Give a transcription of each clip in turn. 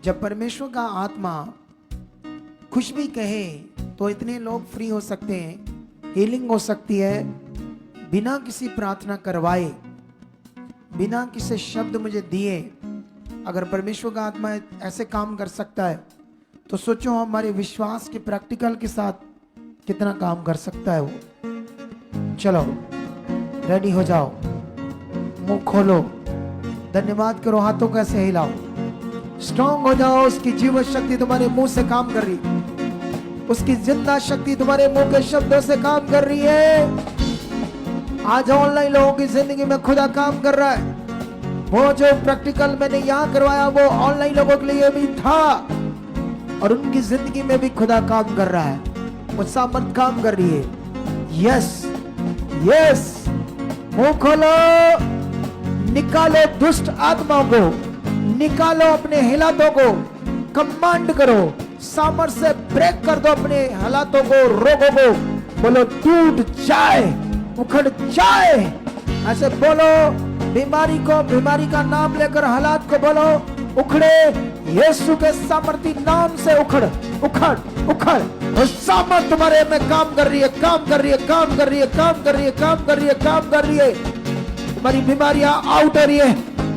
जब परमेश्वर का आत्मा कुछ भी कहे तो इतने लोग फ्री हो सकते हैं, हीलिंग हो सकती है बिना किसी प्रार्थना करवाए, बिना किसी शब्द मुझे दिए। अगर परमेश्वर का आत्मा ऐसे काम कर सकता है तो सोचो हमारे विश्वास के प्रैक्टिकल के साथ कितना काम कर सकता है वो। चलो रेडी हो जाओ, मुंह खोलो, धन्यवाद करो, हाथों को ऐसे हिलाओ, स्ट्रांग हो जाओ। उसकी जीवन शक्ति तुम्हारे मुंह से काम कर रही, उसकी जिंदा शक्ति तुम्हारे मुंह के शब्दों से काम कर रही है। आज ऑनलाइन लोगों की जिंदगी में खुदा काम कर रहा है। वो जो प्रैक्टिकल मैंने यहाँ करवाया वो ऑनलाइन लोगों के लिए भी था और उनकी जिंदगी में भी खुदा काम कर रहा है। वो सामर्थ काम कर रही है। यस यस, मुंह खोलो, निकालो दुष्ट आत्माओं को, निकालो अपने हालातों को, कमांड करो, सामर्थ्य से ब्रेक कर दो अपने हालातों को, रोगों को। बोलो टूट जाए, उखड़ जाए, ऐसे बोलो। बीमारी को, बीमारी का नाम लेकर हालात को बोलो उखड़े, यीशु के सामर्थी नाम से उखड़ उखड़ उखड़। और सामर्थ तुम्हारे में काम कर रही है, काम कर रही है, काम कर रही है, काम कर रही है, काम कर रही है, काम कर रही है। तुम्हारी बीमारियां आउट हो रही है,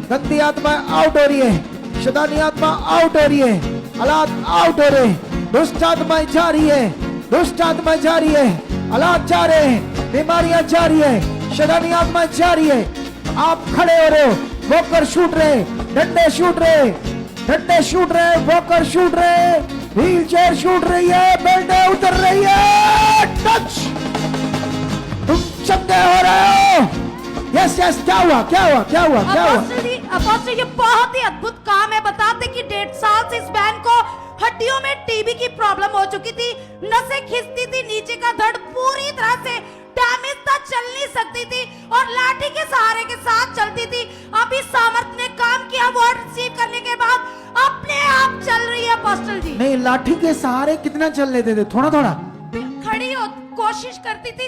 गंदी आत्मा आउट हो रही है, शैतानी आत्मा आउट हो रही है, हालात आउट हो रहे हैं, दुष्ट आत्माएं जा रही है, दुष्ट आत्माएं जा रही है, हालात जा रहे हैं, बीमारियां जा रही है, शैतानी आत्माएं जा रही है। आप खड़े हो रहे हो, वॉकर शूट रहे, डंडे शूट रहे, डंडे शूट रहे, वॉकर शूट रहे, व्हील चेयर शूट रही है, बेल्टें उतर रही है। टच, तुम चंगे हो रहे हो। यस यस, क्या हुआ क्या हुआ क्या हुआ क्या हुआ? अपोस्टल, ये बहुत ही अद्भुत काम है। बताते कि 1.5 साल से इस बहन को हड्डियों में टीबी की प्रॉब्लम हो चुकी थी, नसें खिंचती थी, नीचे का धड़ पूरी तरह से डैमेज था, चल नहीं सकती थी और लाठी के सहारे के साथ चलती थी। अभी सामर्थ ने काम किया, वर्ड रिसीव करने के बाद अपने आप चल रही है अपोस्टल जी। नहीं, लाठी के सहारे कितना चल लेते थे? थोड़ा थोड़ा खड़ी हो कोशिश करती थी,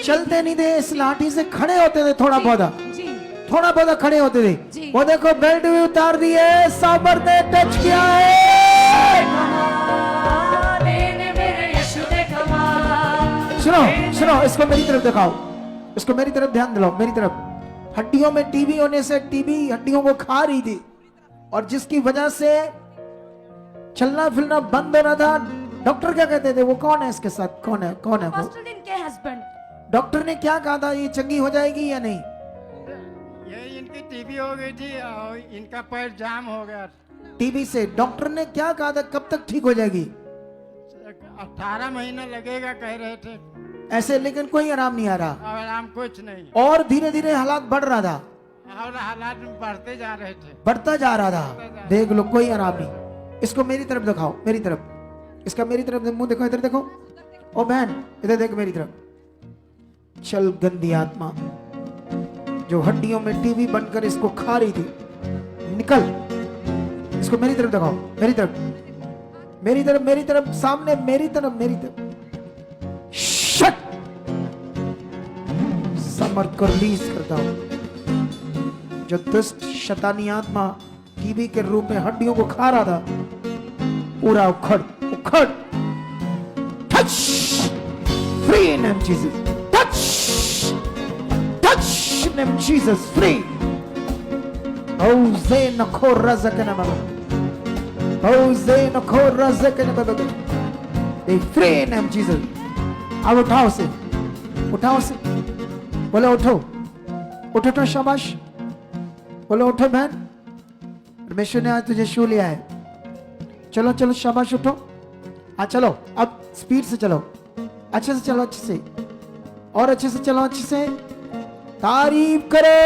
चलते नहीं थे, इस लाठी से खड़े होते थे, थोड़ा बहुत जी, थोड़ा बहुत खड़े होते थे। जी। वो देखो बेल्ट भी उतार दिए, सामर्थ ने टच किया है। सुनो सुनो, इसको मेरी तरफ दिखाओ, इसको मेरी तरफ ध्यान दिलाओ, मेरी तरफ। हड्डियों में टीबी होने से टीबी हड्डियों को खा रही थी और जिसकी वजह से चलना फिरना बंद हो रहा था। डॉक्टर क्या कहते थे? वो कौन है इसके साथ? कौन है वो? इनके हस्बैंड। डॉक्टर ने क्या कहा था, ये चंगी हो जाएगी या नहीं? ये इनकी टीबी हो गई थी और इनका पैर जाम हो गया। टीबी से डॉक्टर ने क्या कहा था, कब तक ठीक हो जाएगी? 18 महीना लगेगा कह रहे थे ऐसे, लेकिन कोई आराम नहीं आ रहा और आराम कुछ नहीं, और धीरे धीरे हालात बढ़ रहा था और हालात बढ़ते जा रहे थे, बढ़ता जा रहा था। देख लो, कोई आराम नहीं। इसको मेरी तरफ दिखाओ, मेरी तरफ, इसका मेरी तरफ मुंह देखो, इधर देखो। ओ बहन, इधर देख मेरी तरफ। चल गंदी आत्मा जो हड्डियों में टीबी बनकर इसको खा रही थी, निकल। इसको मेरी तरफ दिखाओ, मेरी तरफ, मेरी तरफ, मेरी तरफ, सामने मेरी तरफ, मेरी तरफ। शट, सामर्थ को रिलीज करता हूं। जो दुष्ट शैतानी आत्मा टीबी के रूप में हड्डियों को खा रहा था, पूरा उखड़ उखड़। Touch, free in name Jesus. Touch touch in name Jesus, free. ओजे नखो रज़कना बाबा, ओजे नखो रज़कना बाबा। Be free in name Jesus. अब उठाओ से, उठाओ से, बोलो उठो, उठो तो शाबाश, बोलो उठो बहन, परमेश्वर ने आज तुझे छू लिया है। चलो चलो शाबाश, उठो। चलो अब स्पीड से चलो, अच्छे से चलो, अच्छे से, और अच्छे से चलो, अच्छे से। तारीफ करो,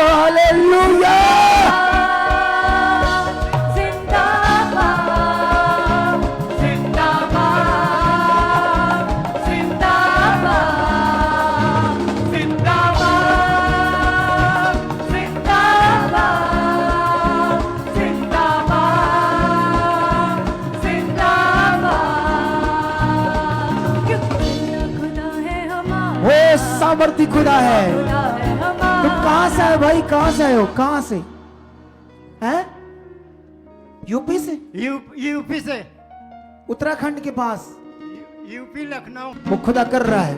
हालेलुया। सामर्थी खुदा है। तुम कहां से आए भाई, कहां से आए हो, कहां से हैं? यूपी से, यूपी से, उत्तराखंड के पास यूपी लखनऊ। वो खुदा कर रहा है।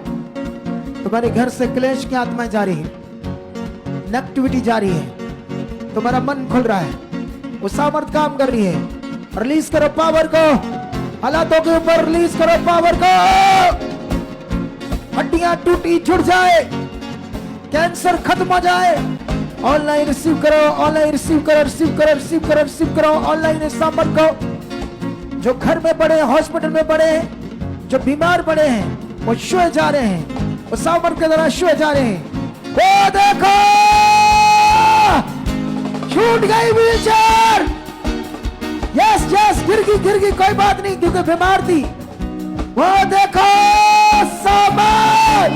तुम्हारे घर से क्लेश की आत्माएं जा रही है, नेगेटिविटी जा रही है, तुम्हारा मन खुल रहा है, वो सामर्थ काम कर रही है। रिलीज करो पावर को, हालातों के ऊपर रिलीज करो पावर को। हड्डियां टूटी जुड़ जाए, कैंसर खत्म हो जाए। ऑनलाइन रिसीव करो, ऑनलाइन रिसीव करो, रिसीव करो, रिसीव करो, रिसीव करो ऑनलाइन इस सामर्थ को। जो घर में पड़े, हॉस्पिटल में पड़े हैं, जो बीमार पड़े हैं, वो छुए जा रहे हैं, वो सामर्थ के द्वारा छुए जा रहे हैं। वो देखो छूट गई व्हीलचेयर। यस यस, गिर गई, कोई बात नहीं, क्योंकि बीमार थी। वो देखो सामर्थ।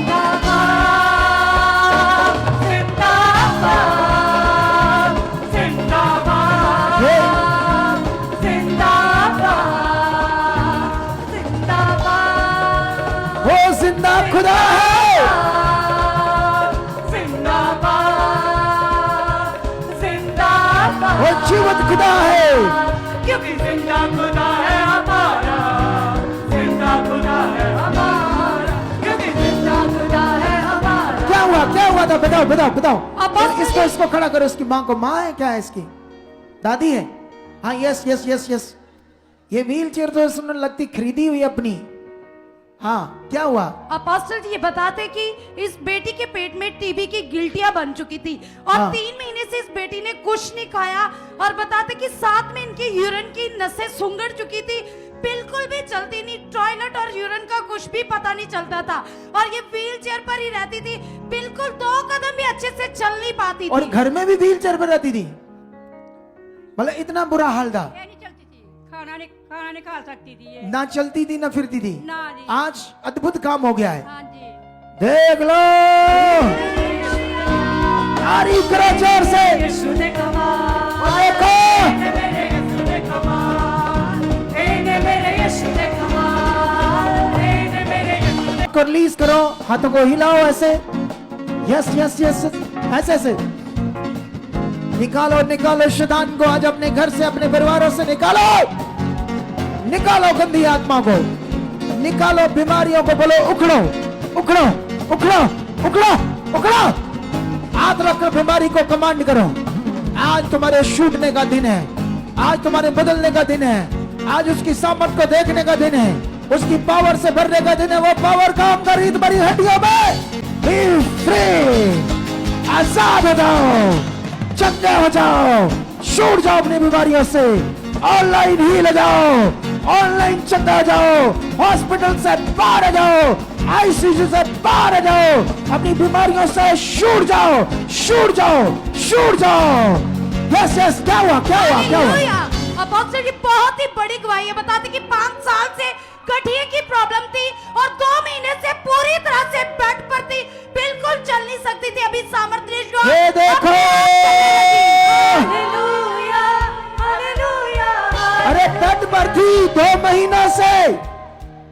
वो जिंदा खुदा है, वो जीवित खुदा है, क्योंकि जिंदा खुदा है हमारा, जिंदा खुदा है हमारा, क्योंकि जिंदा खुदा है हमारा। क्या हुआ था? बताओ बताओ बताओ। अब बस इसको खड़ा करो, इसकी माँ को। माँ है क्या है इसकी? दादी है? हाँ यस यस यस यस। ये व्हील चेयर तो सुनने लगती खरीदी हुई अपनी। हाँ क्या हुआ? अपोस्टल जी ये बताते कि इस बेटी के पेट में टीबी की गिल्टियां बन चुकी थी और हाँ। 3 महीने से इस बेटी ने कुछ नहीं खाया और बताते कि साथ में इनकी यूरिन की नसें सुंगड़ चुकी थी, बिल्कुल भी चलती नहीं, टॉयलेट और यूरिन का कुछ भी पता नहीं चलता था और ये व्हील चेयर पर ही रहती थी, बिल्कुल 2 कदम भी अच्छे से चल नहीं पाती और थी। घर में भी व्हील चेयर पर रहती थी, मतलब इतना बुरा हाल था। ये नहीं चलती थी, खाना नहीं खा सकती थी ये। ना चलती थी ना फिरती थी। ना जी। आज अद्भुत काम हो गया है। हाँ जी। देख लो, तारीफ करो जोर से। यीशु ने कमाल, देखो मेरे यीशु ने कमाल, मेरे यीशु ने कमाल, मेरे यीशु ने। को रिलीज करो, हाथों को हिलाओ ऐसे। यस यस यस, ऐसे ऐसे निकालो निकालो शैतान को। आज अपने घर से, अपने परिवारों से निकालो, निकालो गंदी आत्मा को, निकालो बीमारियों को। बोलो उखड़ो उखड़ो उखड़ो उखड़ो उखड़ो। हाथ रखकर बीमारी को कमांड करो। आज तुम्हारे छूटने का दिन है, आज तुम्हारे बदलने का दिन है, आज उसकी सामर्थ को देखने का दिन है, उसकी पावर से भरने का दिन है। वो पावर काम कर रही तुम्हारी हड्डियों में। Be free, आजाद हो जाओ, चंगे हो जाओ, छूट जाओ अपनी बीमारियों से। ऑनलाइन हील हो जाओ, ऑनलाइन चंगा हो जाओ, हॉस्पिटल से बाहर आ जाओ, आईसीयू से बाहर आ जाओ, अपनी बीमारियों से छूट जाओ, छूट जाओ, छूट जाओ। यस यस, क्या हुआ क्या हुआ क्या हुआ? हालेलुया। अपोस्टल जी बहुत ही बड़ी गवाही है। बताते कि 5 साल से गठिए की प्रॉब्लम थी और 2 महीने से पूरी तरह से बेड पर थी, बिल्कुल चल नहीं सकती थी। अभी सामर्थ्य ये देखो, हालेलुया, हालेलुया। अरे बेड पर थी 2 महीना से,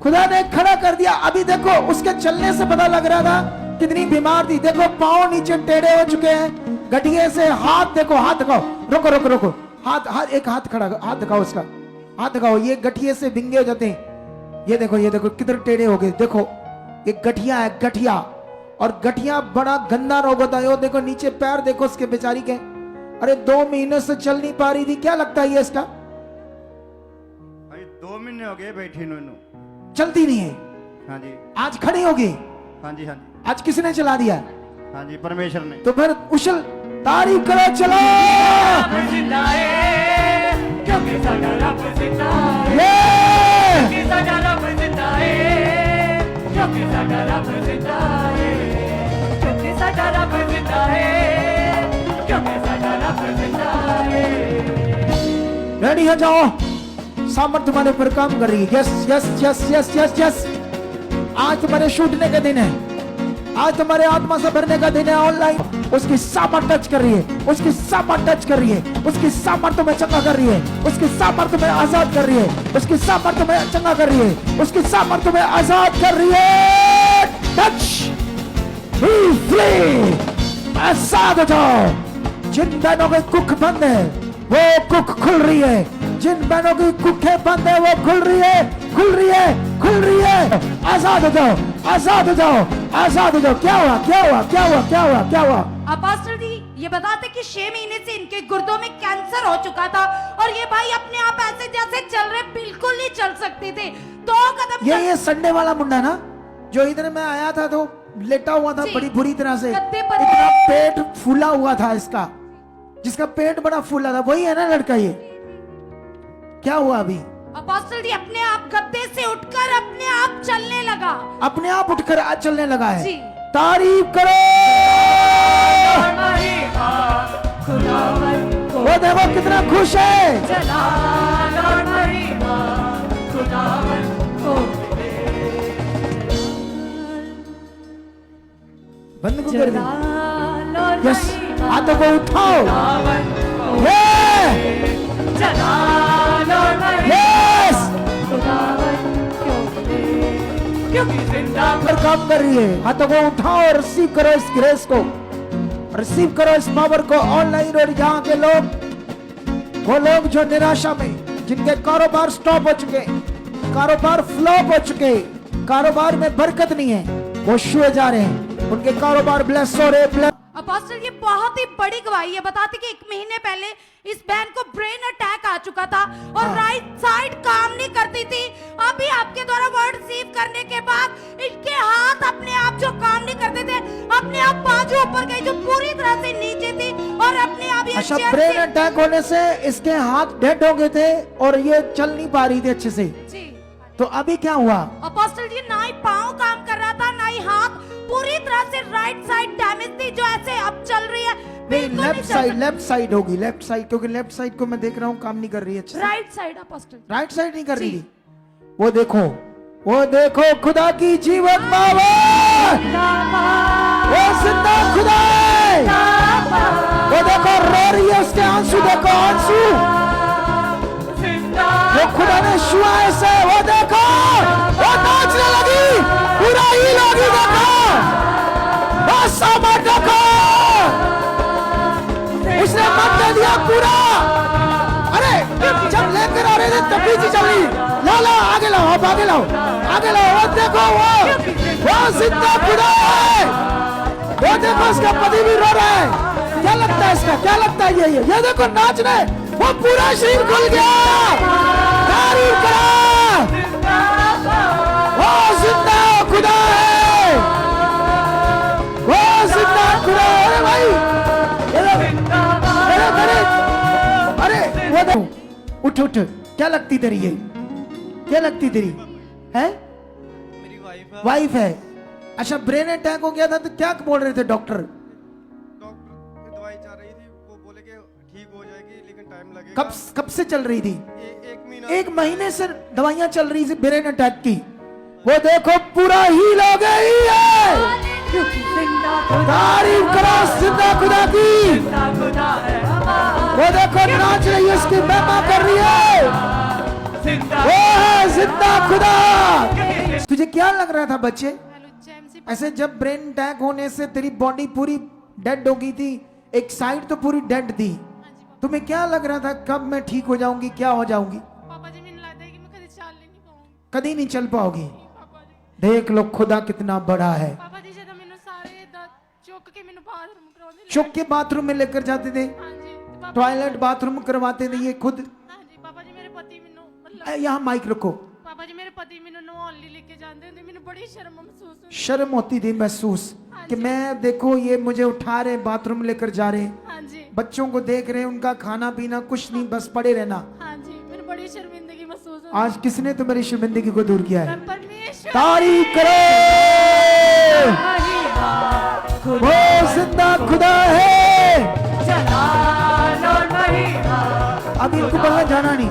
खुदा ने खड़ा कर दिया। अभी देखो, उसके चलने से पता लग रहा था कितनी बीमार थी। देखो पांव नीचे टेढ़े हो चुके हैं, गठिए से। हाथ देखो, हाथ दिखाओ, रुको रुको रुको, हाथ हाथ एक हाथ खड़ा, हाथ दिखाओ उसका, हाथ दिखाओ। ये गठिए से विंगे हो जाते हैं। ये देखो किधर टेढ़े हो गए। देखो ये गठिया है, गठिया। और गठिया बड़ा गंदा रोग होता है। वो देखो नीचे पैर देखो उसके बेचारी के। अरे 2 महीने से चल नहीं पा रही थी। क्या लगता है ये इसका? भाई 2 महीने हो गए बैठी नोनू। चलती नहीं है, हाँ जी, आज खड़ी होगी। हाँ जी, हाँ जी, आज किसने चला दिया? हाँ जी, परमेश्वर ने। तो फिर उछल तारीफ करो, चलो। रब जिंदा है, क्योंकि साडा रब जिंदा है, ये क्योंकि साडा रब जिंदा है, क्योंकि साडा रब जिंदा है, क्योंकि साडा रब जिंदा है, क्योंकि साडा रब जिंदा है। रेडी हो जाओ, सामर्थ तुम्हारे ऊपर काम कर रही है। Yes yes yes yes yes yes. आज तुम्हारे छूटने का दिन है, आज तुम्हारे आत्मा से भरने का दिन है। ऑनलाइन उसकी सामर्थ टच कर रही है, उसकी सामर्थ टच कर रही है, उसकी सामर्थ तुम्हें चंगा कर रही है, उसकी सामर्थ तुम्हें आजाद कर रही है, उसकी सामर्थ तुम्हें चंगा कर रही है, उसकी सामर्थ तुम्हें आजाद कर रही है। टच, बी फ्री, आजाद हो जाओ। जिन बहनों के कुख बंद है वो कुख खुल रही है। जिन बहनों की कुखें बंद है वो खुल रही है, खुल रही है, खुल रही है। आजाद हो जाओ, आजाद हो जाओ, आजाद हो जाओ। क्या हुआ, क्या हुआ, क्या हुआ, क्या हुआ, क्या हुआ? अपोस्टल जी ये बताते कि 6 महीने से इनके गुर्दों में कैंसर हो चुका था और ये भाई अपने आप ऐसे जैसे चल रहे बिल्कुल नहीं चल सकते थे। 2 कदम ये संडे वाला मुंडा ना, जो इधर मैं आया था तो लेटा हुआ था जी। बड़ी बुरी तरह से, गद्दे पर। इतना पेट फूला हुआ था इसका, जिसका पेट बड़ा फूला था, वही है ना लड़का ये? क्या हुआ अभी? अपोस्टल जी अपने आप गद्दे से उठकर अपने आप चलने लगा। अपने आप उठकर आज चलने लगा है। जी। तारीफ करो। वो देखो कितना खुश है। बंद को कर दे। यस, हाथों को उठाओ। यस, पर काम कर रही है। हाथों को उठाओ और रिसीव करो इस ग्रेस को, रिसीव करो इस पावर को। ऑनलाइन और यहाँ के लोग, वो लोग जो निराशा में, जिनके कारोबार स्टॉप हो चुके, कारोबार फ्लॉप हो चुके, कारोबार में बरकत नहीं है, वो छुए जा रहे हैं, उनके कारोबार ब्लेस हो रहे, ब्लेस। अपोस्टल ये बहुत ही बड़ी गवाही है। बताते कि 1 महीने पहले इस बहन को ब्रेन अटैक आ चुका था और राइट साइड काम नहीं करती थी। अभी आपके द्वारा वर्ड रिसीव करने के बाद इनके हाथ अपने आप जो काम नहीं करते थे, अपने आप बाजू ऊपर गई जो पूरी तरह से नीचे थी और अपने आप ये अच्छा, चेयर ब्रेन से- अटैक होने से इसके हाथ डेड हो गए थे और ये चल नहीं पा रही थी अच्छे से। जी तो अभी क्या हुआ? अपोस्टल जी ना ही पाँव काम कर रहा था ना ही हाथ, पूरी तरह से राइट साइड डैमेज थी जो ऐसे अब चल रही है। नहीं, लेफ्ट साइड होगी, लेफ्ट साइड, क्योंकि लेफ्ट साइड को मैं देख रहा हूँ काम नहीं कर रही है अच्छे से। Right side apostle. Right side नहीं कर रही जी। थी। वो देखो, वो देखो खुदा की जीवन पावर, वो जिंदा खुदा है। वो देखो रो रही है, उसके आंसू देखो, आंसू वो खुदा ने छुआ ऐसे। वो देखो, वो नाचने लगी, पूरा ही लोगी देखो, वो सामान देखो, उसने मन दे दिया पूरा। अरे जब लेकर आ रहे थे तब भी चल रही, ला आगे लाओ, आप आगे लाओ, आगे लाओ। वो देखो, वो जिंदा खुदा है। वो देखो उसका पति भी रो रहा है। क्या लगता है इसका, क्या लगता है? ये देखो नाचने, वो पूरा शरीर खुल गया। तारीफ करो, वो जिंदा खुदा है, वो जिंदा खुदा है। अरे भाई, अरे वो देखो, उठ उठ। क्या लगती तेरी ये, क्या लगती तेरी है? मेरी वाइफ है। वाइफ है। अच्छा, ब्रेन अटैक हो गया था तो क्या बोल रहे थे डॉक्टर? डॉक्टर दवाई चाह रही थी, वो बोले कि ठीक हो जाएगी लेकिन टाइम लगेगा। कब से चल रही थी? एक महीना। 1 महीने से दवाइयां चल रही थी ब्रेन अटैक की। वो देखो पूरा हील हो गई है। तारीफ करो जिंदा खुदा की। वो देखो नाच रही है, उसकी महिमा कर रही है। वो है जिंदा खुदा। तुझे क्या लग रहा था बच्चे? ऐसे जब ब्रेन अटैक होने से तेरी बॉडी पूरी डेड हो गई थी, एक साइड तो पूरी डेड थी, तुम्हें क्या लग रहा था कब मैं ठीक हो जाऊंगी, क्या हो जाऊंगी? पापा जी मैंने लगता है कि मैं कभी चल नहीं पाऊंगी। कभी नहीं चल पाओगी। पापा जी देख लो खुदा कितना बड़ा है। पापा जी ਜਦੋਂ ਮੈਨੂੰ ਸਾਰੇ ਚੁੱਕ ਕੇ ਮੈਨੂੰ ਬਾਥਰੂਮ ਕਰਾਉਂਦੇ ਲੈ चुप के बाथरूम में लेकर जाते थे, ਹਾਂਜੀ ਤੇ ਪਾਪਾ टॉयलेट बाथरूम करवाते थे ये खुद। ਹਾਂਜੀ ਪਾਪਾ ਜੀ ਮੇਰੇ ਪਤੀ ਮੈਨੂੰ ਮਤਲਬ यहाँ माइक रखो। ਪਾਪਾ ਜੀ ਮੇਰੇ ਪਤੀ ਮੈਨੂੰ ਨਹਾਉਣ ਲਈ ਲੈ ਕੇ ਜਾਂਦੇ ਹੁੰਦੇ ਮੈਨੂੰ ਬੜੀ ਸ਼ਰਮ ਮਹਿਸੂਸ ਹੁੰਦੀ। शर्म होती थी महसूस कि मैं देखो ये मुझे उठा रहे, बाथरूम लेकर जा रहे, ਹਾਂਜੀ बच्चों को देख रहे, उनका खाना पीना कुछ नहीं, बस पड़े रहना। ਹਾਂਜੀ ਮੈਨੂੰ ਬੜੀ ਸ਼ਰਮਿੰਦਗੀ ਮਹਿਸੂਸ ਹੁੰਦੀ। आज किसने तो मेरी शर्मिंदगी को दूर किया है? परमेश्वर तारीफ करो, वो जिंदा खुदा है। अब इनको बाहर जाना नहीं।